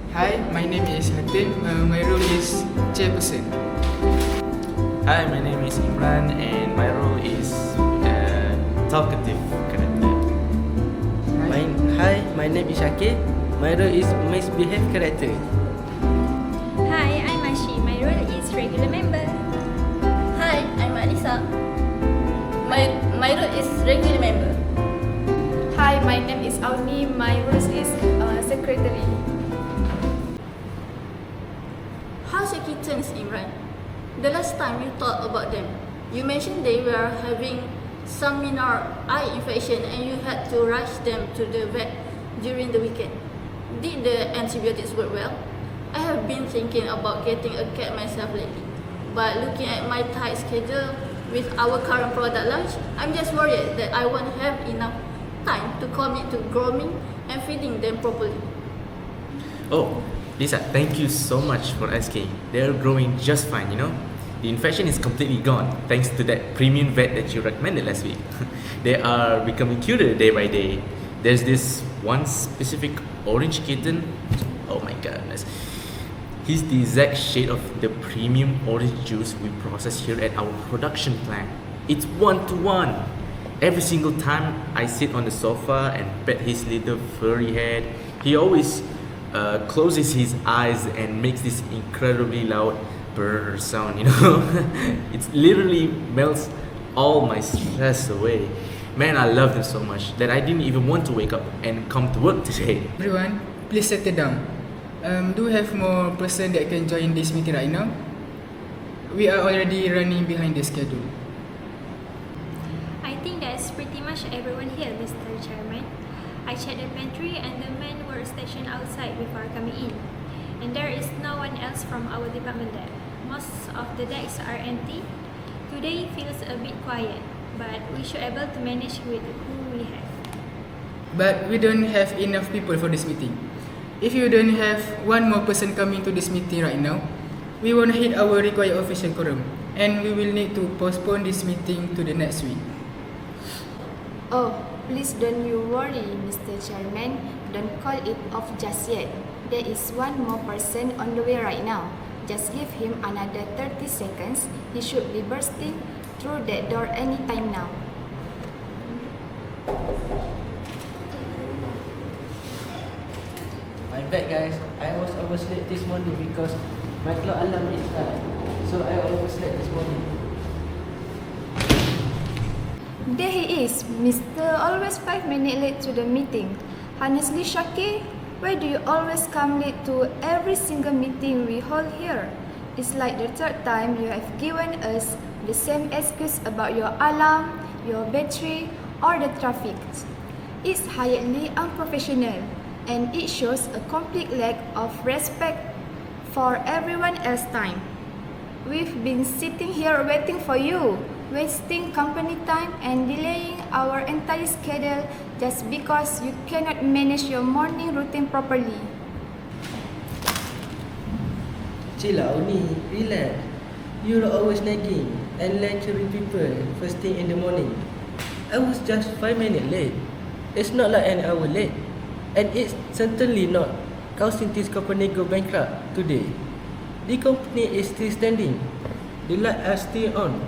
Hi, my name is Hatim. My role is chairperson. Hi, my name is Imran and my role is talkative character. Hi, my name is Shaqir. My role is misbehaved character. Hi, I'm Ashi. My role is regular member. Hi, I'm Alisa. My role is regular member. Hi, my name is Auni. My role is secretary. How's your kittens, Imran? The last time you talked about them, you mentioned they were having some minor eye infection and you had to rush them to the vet during the weekend. Did the antibiotics work well? I have been thinking about getting a cat myself lately, but looking at my tight schedule with our current product launch, I'm just worried that I won't have enough time to commit to grooming and feeding them properly. Oh, Lisa, thank you so much for asking. They're growing just fine, The infection is completely gone thanks to that premium vet that you recommended last week. They are becoming cuter day by day. There's this one specific orange kitten. Oh my goodness. He's the exact shade of the premium orange juice we process here at our production plant. It's 1-to-1. Every single time I sit on the sofa and pet his little furry head, he always closes his eyes and makes this incredibly loud brr sound, It literally melts all my stress away. Man, I love them so much that I didn't even want to wake up and come to work today. Everyone, please settle down. Do we have more person that can join this meeting right now? We are already running behind the schedule. I think that's pretty much everyone here, Mr. Chairman. I checked the pantry and the men were stationed outside before coming in. And there is no one else from our department there. Most of the desks are empty. Today feels a bit quiet, but we should be able to manage with who we have. But we don't have enough people for this meeting. If you don't have one more person coming to this meeting right now, we won't hit our required official quorum, and we will need to postpone this meeting to the next week. Oh, please don't you worry, Mr. Chairman. Don't call it off just yet. There is one more person on the way right now. Just give him another 30 seconds. He should be bursting through that door anytime now. My bad guys, I was almost late this morning because my clock alarm is start. So I almost late this morning. There he is, Mr. Always 5 minutes late to the meeting. Honestly, Shaqir, why do you always come late to every single meeting we hold here? It's like the third time you have given us the same excuse about your alarm, your battery, or the traffic. It's highly unprofessional, and it shows a complete lack of respect for everyone else's time. We've been sitting here waiting for you, wasting company time and delaying our entire schedule just because you cannot manage your morning routine properly. Chill out, Auni, relax. You're always nagging and lecturing people first thing in the morning. I was just 5 minutes late. It's not like an hour late. And it's certainly not causing this company go bankrupt today. The company is still standing. The lights are still on.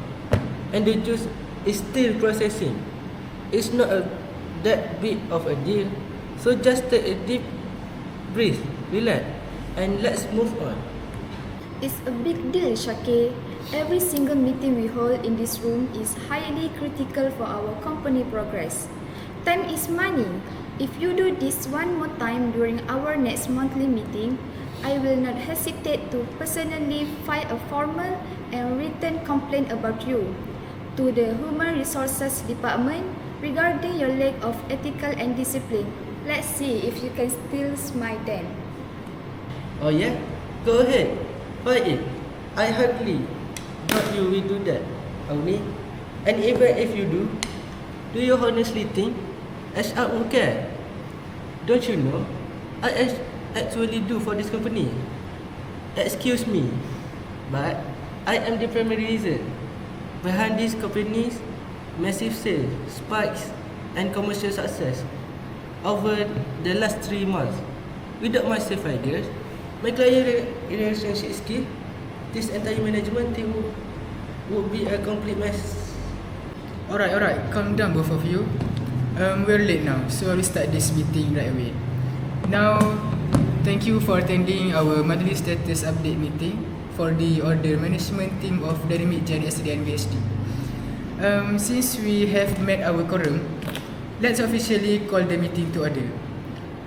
And the juice is still processing. It's not that big of a deal. So just take a deep breath, relax, and let's move on. It's a big deal, Shaqir. Every single meeting we hold in this room is highly critical for our company progress. Time is money. If you do this one more time during our next monthly meeting, I will not hesitate to personally file a formal and written complaint about you to the Human Resources Department regarding your lack of ethical and discipline. Let's see if you can still smile then. Oh yeah? Go ahead. File it. I hardly thought you will do that, Auni. And even if you do you honestly think HR will care? Don't you know I actually do for this company? Excuse me, but I am the primary reason behind this company's massive sales, spikes and commercial success over the last 3 months. Without my sales figures, My client relationship skill, this entire management team would be a complete mess. Alright, calm down both of you. We're late now, so I will start this meeting right away. Now, thank you for attending our monthly status update meeting for the order management team of Dynamic Gen SD and VSD. Since we have met our quorum, let's officially call the meeting to order.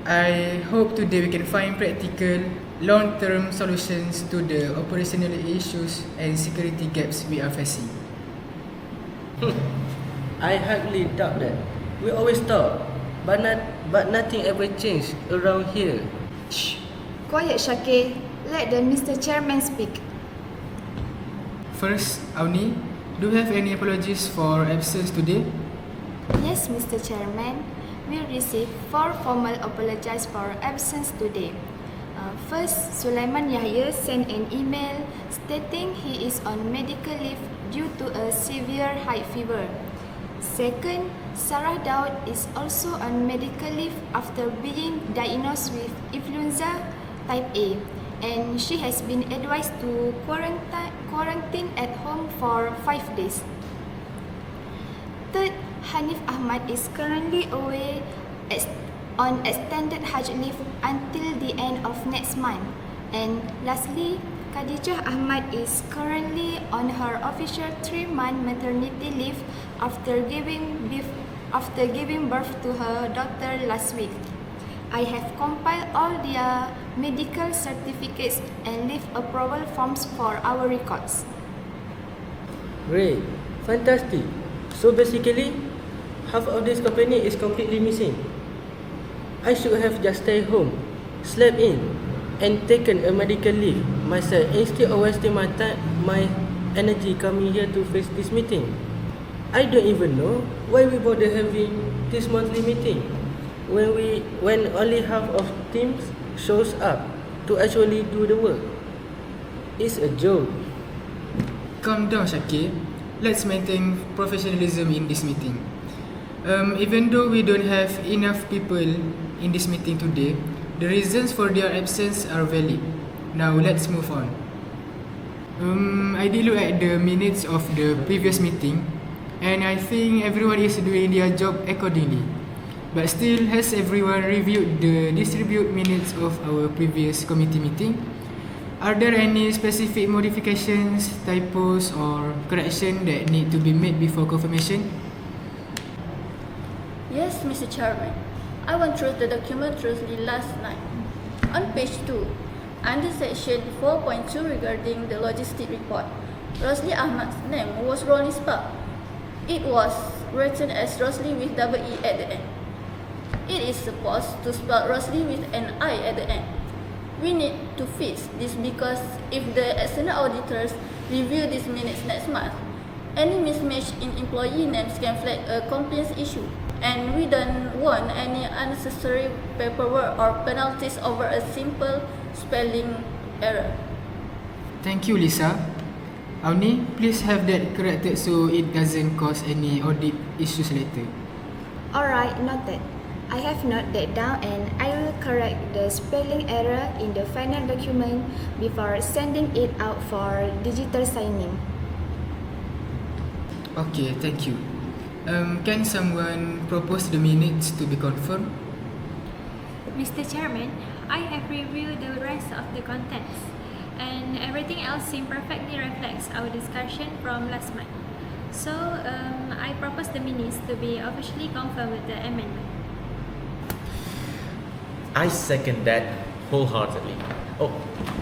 I hope today we can find practical, long-term solutions to the operational issues and security gaps we are facing. I hardly doubt that. We always talk, but nothing ever changed around here. Shh. Quiet, Shaqir. Let the Mr. Chairman speak. First, Auni, do you have any apologies for absence today? Yes, Mr. Chairman. We received 4 formal apologies for absence today. First, Sulaiman Yahya sent an email stating he is on medical leave due to a severe high fever. Second, Sarah Daud is also on medical leave after being diagnosed with influenza type A, and she has been advised to quarantine at home for 5 days. Third, Hanif Ahmad is currently away on extended Hajj leave until the end of next month. And lastly, Khadijah Ahmad is currently on her official 3-month maternity leave after giving birth to her daughter last week. I have compiled all their medical certificates and leave approval forms for our records. Great, fantastic. So basically, half of this company is completely missing. I should have just stayed home, slept in, and taken a medical leave myself instead of wasting my time, my energy coming here to face this meeting. I don't even know why we bother having this monthly meeting when only half of teams shows up to actually do the work. It's a joke. Calm down, Shaqir. Let's maintain professionalism in this meeting. Even though we don't have enough people in this meeting today, the reasons for their absence are valid. Now let's move on. I did look at the minutes of the previous meeting, and I think everyone is doing their job accordingly. But still, has everyone reviewed the distribute minutes of our previous committee meeting? Are there any specific modifications, typos, or correction that need to be made before confirmation? Yes, Mr. Chairman. I went through the document thoroughly last night. On page 2, under section 4.2 regarding the logistic report, Rosli Ahmad's name was wrongly spelled. It was written as Rosli with double E at the end. It is supposed to spell Rosli with an I at the end. We need to fix this because if the external auditors review these minutes next month, any mismatch in employee names can flag a compliance issue, and we don't want any unnecessary paperwork or penalties over a simple spelling error. Thank you, Lisa. Auni, please have that corrected so it doesn't cause any audit issues later. Alright, noted. I have noted that down and I will correct the spelling error in the final document before sending it out for digital signing. Okay, thank you. Can someone propose the minutes to be confirmed? Mr. Chairman, I have reviewed the rest of the contents, and everything else seems perfectly reflects our discussion from last month. So, I propose the minutes to be officially confirmed with the amendment. I second that wholeheartedly. Oh,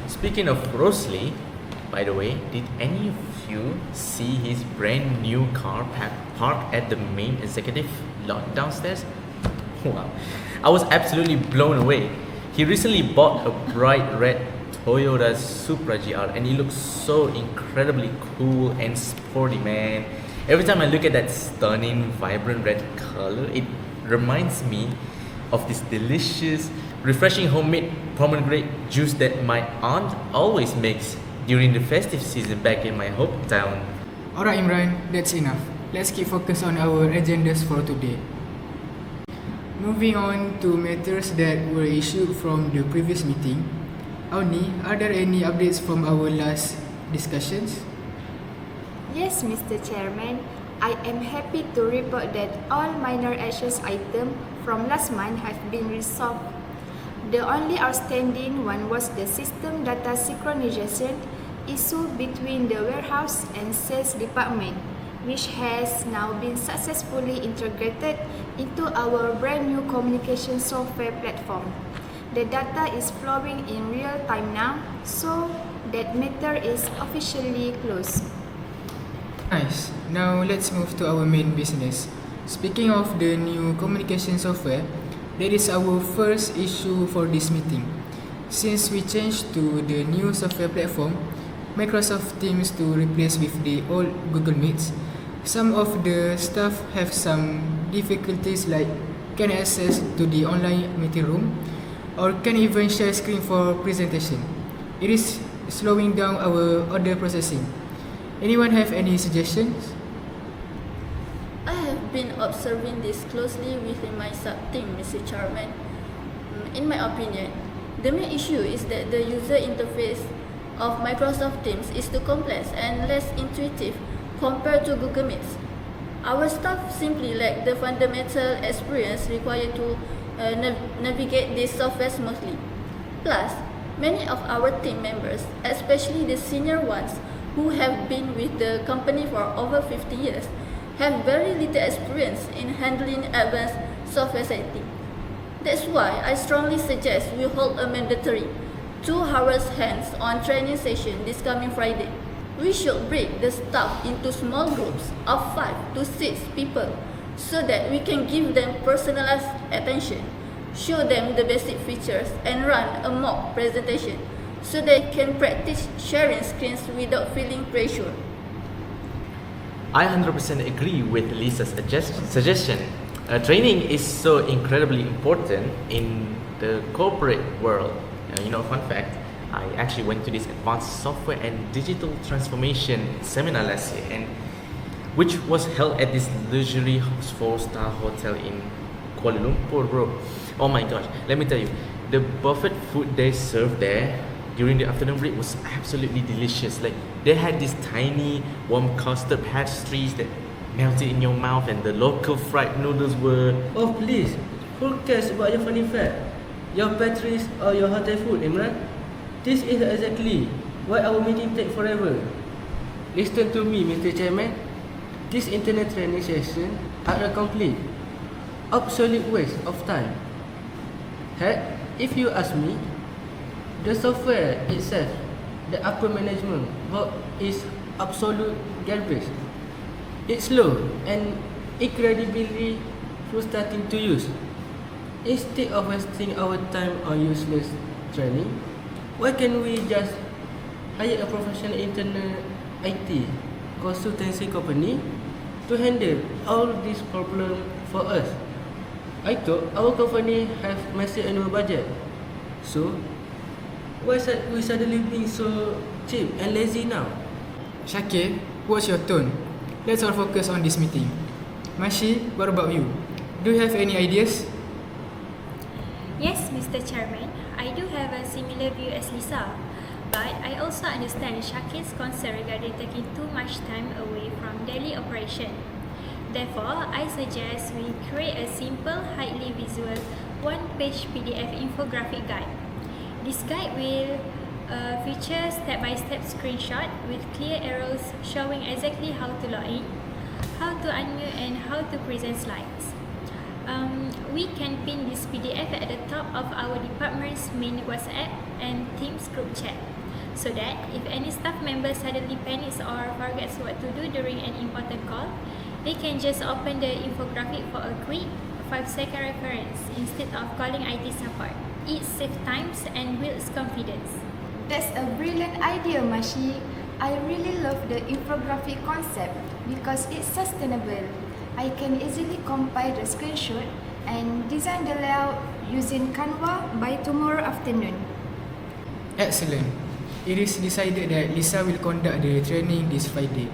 speaking of Rosli, by the way, did any of you see his brand new car parked at the main executive lot downstairs? Wow, I was absolutely blown away. He recently bought a bright red Toyota Supra GR and it looks so incredibly cool and sporty, man. Every time I look at that stunning, vibrant red color, it reminds me of this delicious, refreshing homemade pomegranate juice that my aunt always makes during the festive season back in my hometown. Alright, Imran, that's enough. Let's keep focused on our agendas for today. Moving on to matters that were issued from the previous meeting, Auni, are there any updates from our last discussions? Yes, Mr. Chairman. I am happy to report that all minor actions items from last month have been resolved. The only outstanding one was the system data synchronization issue between the warehouse and sales department, which has now been successfully integrated into our brand new communication software platform. The data is flowing in real time now, so that matter is officially closed. Nice. Now let's move to our main business. Speaking of the new communication software, that is our first issue for this meeting. Since we changed to the new software platform, Microsoft Teams to replace with the old Google Meets, some of the staff have some difficulties like can access to the online meeting room or can even share screen for presentation. It is slowing down our order processing. Anyone have any suggestions? I have been observing this closely within my sub-team, Mr. Chairman. In my opinion, the main issue is that the user interface of Microsoft Teams is too complex and less intuitive compared to Google Meets. Our staff simply lack the fundamental experience required to navigate this software smoothly. Plus, many of our team members, especially the senior ones who have been with the company for over 50 years, have very little experience in handling advanced software setting. That's why I strongly suggest we hold a mandatory 2 hours hands-on training session this coming Friday. We should break the staff into small groups of 5 to 6 people so that we can give them personalized attention, show them the basic features, and run a mock presentation so they can practice sharing screens without feeling pressure. I 100% agree with Lisa's suggestion. Training is so incredibly important in the corporate world. Fun fact, I actually went to this advanced software and digital transformation seminar last year, and which was held at this luxury 4-star hotel in Kuala Lumpur, bro. Oh my gosh, let me tell you, the buffet food they served there during the afternoon break was absolutely delicious. Like, they had these tiny warm custard pastries that melted in your mouth, and the local fried noodles were... Oh please, who cares about your funny fact? Your pastries or your hotel food, Imran? This is exactly why our meeting take forever. Listen to me, Mr. Chairman. This internet training session are a complete, absolute waste of time. Heck, if you ask me, the software itself, the upper management work is absolute garbage. It's slow and incredibly frustrating to use. Instead of wasting our time on useless training, why can't we just hire a professional internal IT consultancy company to handle all these problems for us? I thought our company has massive annual budget. So, why we suddenly being so cheap and lazy now? Shaqir, what's your tone? Let's all focus on this meeting. Mashi, what about you? Do you have any ideas? Yes, Mr. Chairman, I do have a similar view as Lisa, but I also understand Shaqir's concern regarding taking too much time away from daily operation. Therefore, I suggest we create a simple, highly visual, one-page PDF infographic guide. This guide will feature step-by-step screenshot with clear arrows showing exactly how to log in, how to unmute, and how to present slides. We can pin this PDF at the top of our department's main WhatsApp and Teams group chat, so that if any staff member suddenly panics or forgets what to do during an important call, they can just open the infographic for a quick 5-second reference instead of calling IT support. It saves times and builds confidence. That's a brilliant idea, Mashi. I really love the infographic concept because it's sustainable. I can easily compile the screenshot and design the layout using Canva by tomorrow afternoon. Excellent. It is decided that Lisa will conduct the training this Friday.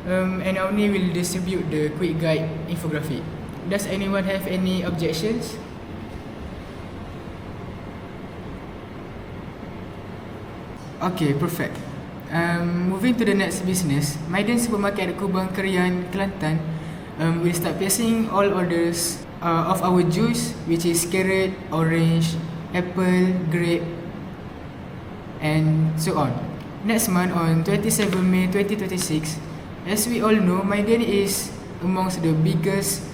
And Auni will distribute the quick guide infographic. Does anyone have any objections? Okay, perfect. Moving to the next business, Maiden Supermarket at Kubang Kerian, Kelantan will start placing all orders of our juice, which is carrot, orange, apple, grape, and so on. Next month on 27 May 2026, as we all know, Maiden is amongst the biggest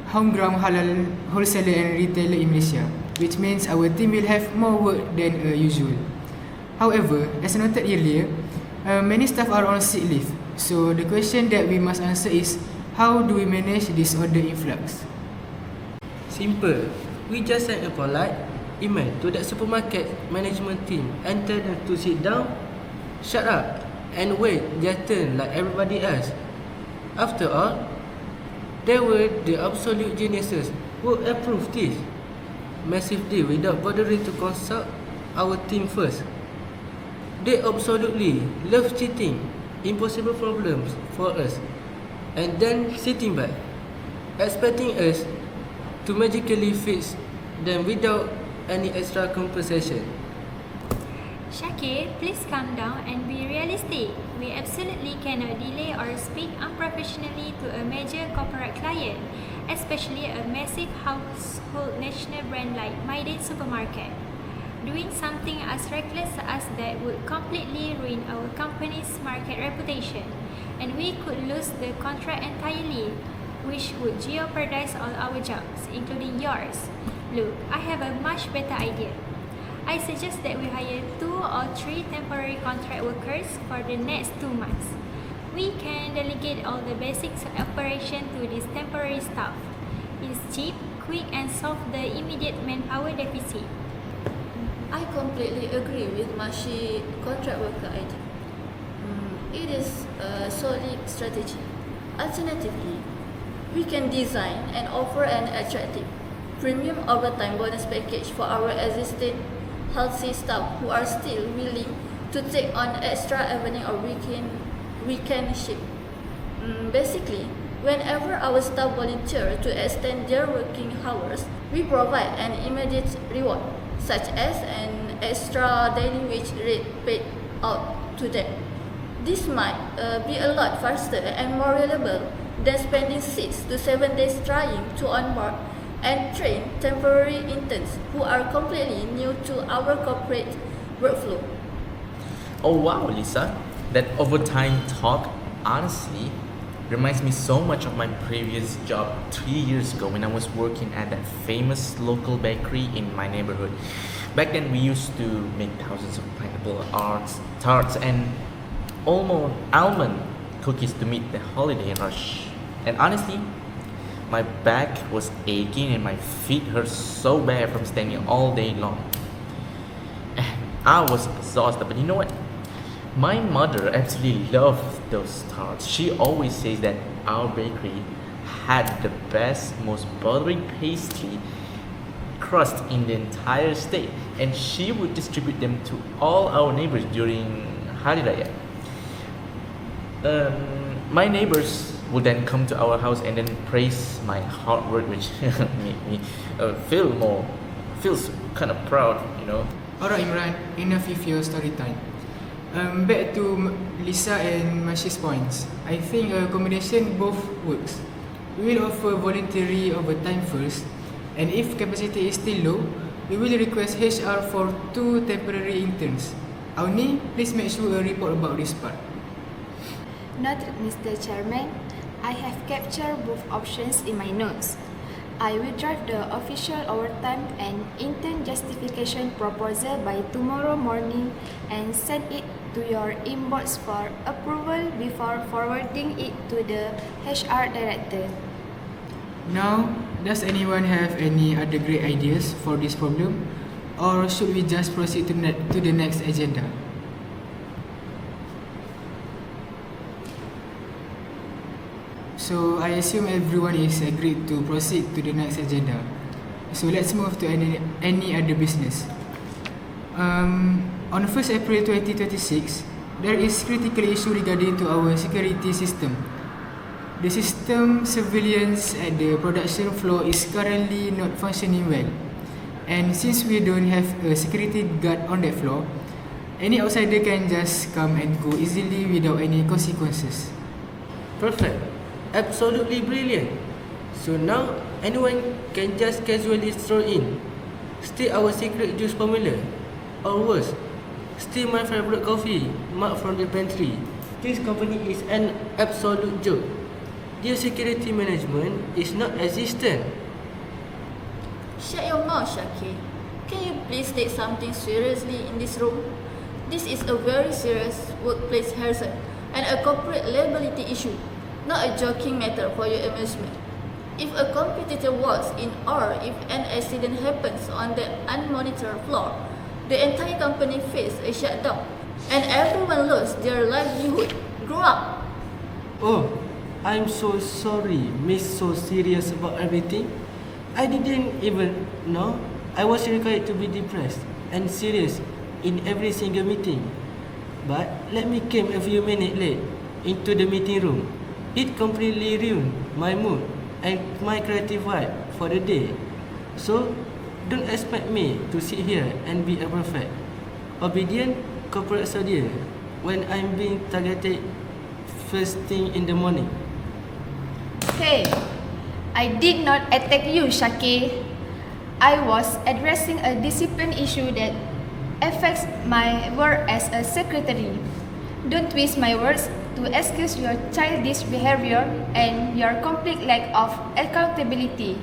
homegrown halal wholesaler and retailer in Malaysia, which means our team will have more work than usual. However, as noted earlier, many staff are on sick leave. So the question that we must answer is, how do we manage this order influx? Simple. We just send a polite email to that supermarket management team and tell them to sit down, shut up, and wait their turn like everybody else. After all, they were the absolute geniuses who approved this massive deal without bothering to consult our team first. They absolutely love cheating impossible problems for us and then sitting back, expecting us to magically fix them without any extra compensation. Shaqir, please calm down and be realistic. We absolutely cannot delay or speak unprofessionally to a major corporate client, especially a massive household national brand like Maiden Supermarket. Doing something as reckless as that would completely ruin our company's market reputation, and we could lose the contract entirely, which would jeopardize all our jobs, including yours. Look, I have a much better idea. I suggest that we hire 2 or 3 temporary contract workers for the next 2 months. We can delegate all the basics of operation to this temporary staff. It's cheap, quick, and solve the immediate manpower deficit. I completely agree with Mashi contract worker idea. It is a solid strategy. Alternatively, we can design and offer an attractive premium overtime bonus package for our existing healthy staff who are still willing to take on extra evening or weekend shift. Basically, whenever our staff volunteer to extend their working hours, we provide an immediate reward, such as an extra daily wage rate paid out to them. This might be a lot faster and more reliable than spending 6 to 7 days trying to onboard and train temporary interns who are completely new to our corporate workflow. Oh wow, Lisa, that overtime talk honestly reminds me so much of my previous job 3 years ago when I was working at that famous local bakery in my neighborhood. Back then, we used to make thousands of pineapple tarts and almond cookies to meet the holiday rush. And honestly, my back was aching and my feet hurt so bad from standing all day long. And I was exhausted, but you know what? My mother absolutely loved those tarts. She always says that our bakery had the best, most buttery pastry crust in the entire state, and she would distribute them to all our neighbors during Hari Raya. My neighbors would then come to our house and then praise my hard work, which made me feels kind of proud, you know. Alright Imran, enough with your story time. Back to Lisa and Mashi's points. I think a combination both works. We will offer voluntary overtime first, and if capacity is still low, we will request HR for 2 temporary interns. Auni, please make sure a report about this part. Noted, Mr. Chairman. I have captured both options in my notes. I will draft the official overtime and intern justification proposal by tomorrow morning and send it to your inbox for approval before forwarding it to the HR director. Now, does anyone have any other great ideas for this problem? Or should we just proceed to the next agenda? So I assume everyone is agreed to proceed to the next agenda. So let's move to any other business. On 1st April 2026, there is critical issue regarding to our security system. The system surveillance at the production floor is currently not functioning well. And since we don't have a security guard on that floor, Any outsider can just come and go easily without any consequences. Perfect. Absolutely brilliant. So now anyone can just casually stroll in, steal our secret juice formula, or worse, steal my favorite coffee marked from the pantry. This company is an absolute joke. Their security management is not existent. Shut your mouth, Shaqir. Can you please take something seriously in this room? This is a very serious workplace hazard and a corporate liability issue, not a joking matter for your amusement. If a competitor walks in or if an accident happens on the unmonitored floor, the entire company faces a shutdown and everyone loses their livelihood. Grow up! Oh, I'm so sorry, Miss so serious about everything. I didn't even know I was required to be depressed and serious in every single meeting. But let me came a few minutes late into the meeting room. It completely ruined my mood and my creative vibe for the day. So don't expect me to sit here and be a perfect, obedient corporate soldier when I'm being targeted first thing in the morning. Hey, I did not attack you, Shaqir. I was addressing a discipline issue that affects my work as a secretary. Don't twist my words to excuse your childish behavior and your complete lack of accountability.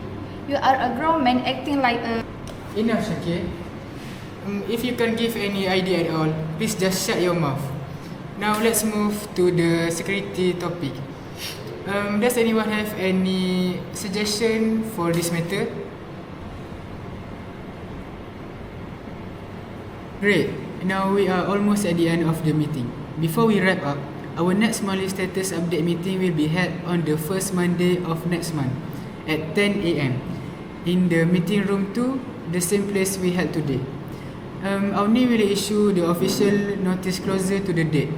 You are a grown man acting like a... Enough, Shaqir. If you can't give any idea at all, please just shut your mouth. Now let's move to the security topic. Does anyone have any suggestion for this matter? Great. Now we are almost at the end of the meeting. Before we wrap up, our next monthly status update meeting will be held on the first Monday of next month at 10 a.m. in the meeting room 2, the same place we held today. Auni will issue the official notice closer to the date.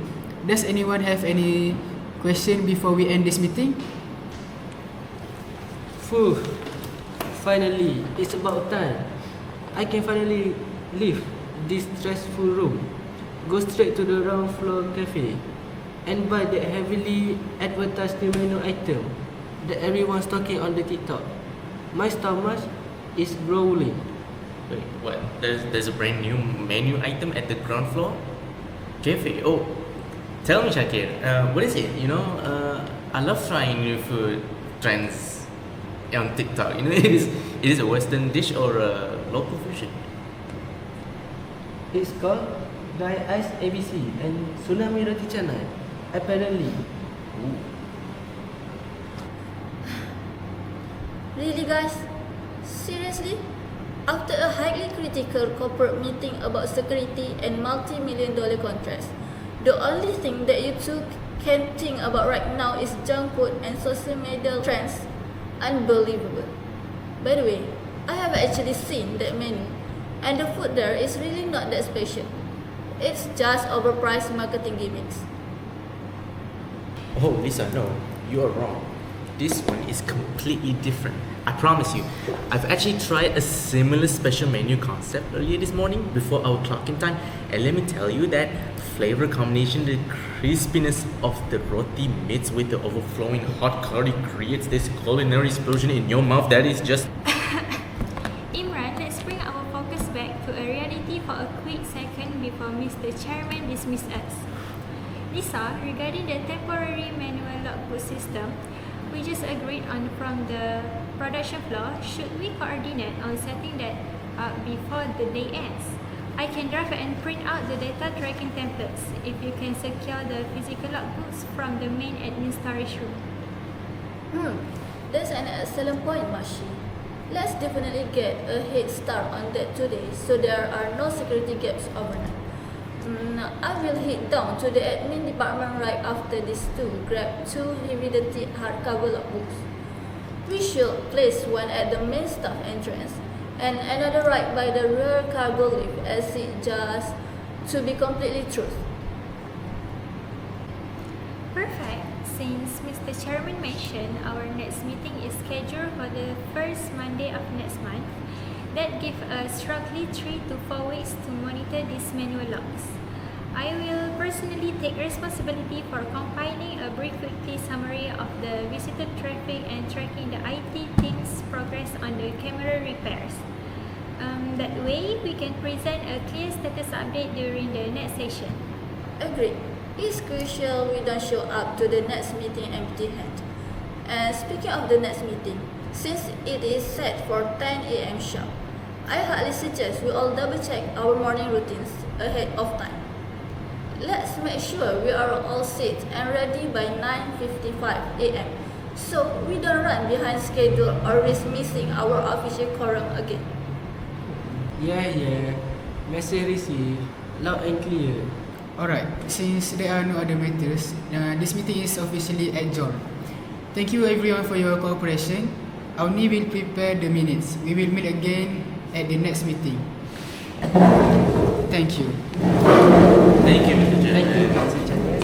Does anyone have any question before we end this meeting? Phew, finally, it's about time. I can finally leave this stressful room, go straight to the ground floor cafe, and buy that heavily advertised new menu item that everyone's talking on the TikTok. My stomach is growling. Wait, what? There's a brand new menu item at the ground floor? Cafe? Oh, tell me, Shaqir, what is it? You know, I love trying new food trends on TikTok. You know, it is a Western dish or a local fusion. It's called Dry Ice ABC and Tsunami Roti Canai, apparently. Ooh. Really, guys? Seriously? After a highly critical corporate meeting about security and multi-million-dollar contracts, the only thing that you two can think about right now is junk food and social media trends. Unbelievable. By the way, I have actually seen that menu, and the food there is really not that special. It's just overpriced marketing gimmicks. Oh, Lisa, no, you are wrong. This one is completely different. I promise you. I've actually tried a similar special menu concept earlier this morning before our clock-in time, and let me tell you that flavor combination, the crispiness of the roti mixed with the overflowing hot curry creates this culinary explosion in your mouth that is just... Imran, let's bring our focus back to a reality for a quick second before Mr. Chairman dismisses us. Lisa, regarding the temporary manual logbook system, we just agreed on from the production floor, should we coordinate on setting that up before the day ends? I can draft and print out the data tracking templates if you can secure the physical logbooks from the main admin storage room. That's an excellent point, Mashi. Let's definitely get a head start on that today so there are no security gaps overnight. I will head down to the admin department right after this to grab 2 heavy-duty hardcover logbooks. We should place one at the main staff entrance and another right by the rear cargo lift as it just to be completely truth. Perfect. Since Mr. Chairman mentioned our next meeting is scheduled for the first Monday of next month, that gives us roughly 3 to 4 weeks to monitor these manual logs. I will personally take responsibility for compiling a brief weekly summary of the visited traffic and tracking the IT team's progress on the camera repairs. That way, we can present a clear status update during the next session. Agreed. It's crucial we don't show up to the next meeting empty-handed. And speaking of the next meeting, since it is set for 10 a.m. sharp, I highly suggest we all double-check our morning routines ahead of time. Let's make sure we are all set and ready by 9:55 a.m. so we don't run behind schedule or risk missing our official quorum again. Yeah. Message received. Loud and clear. Alright, since there are no other matters, this meeting is officially adjourned. Thank you everyone for your cooperation. Auni will prepare the minutes. We will meet again at the next meeting. Thank you. Thank you, Mr. Chairman. Thank you, Mr. Chairman.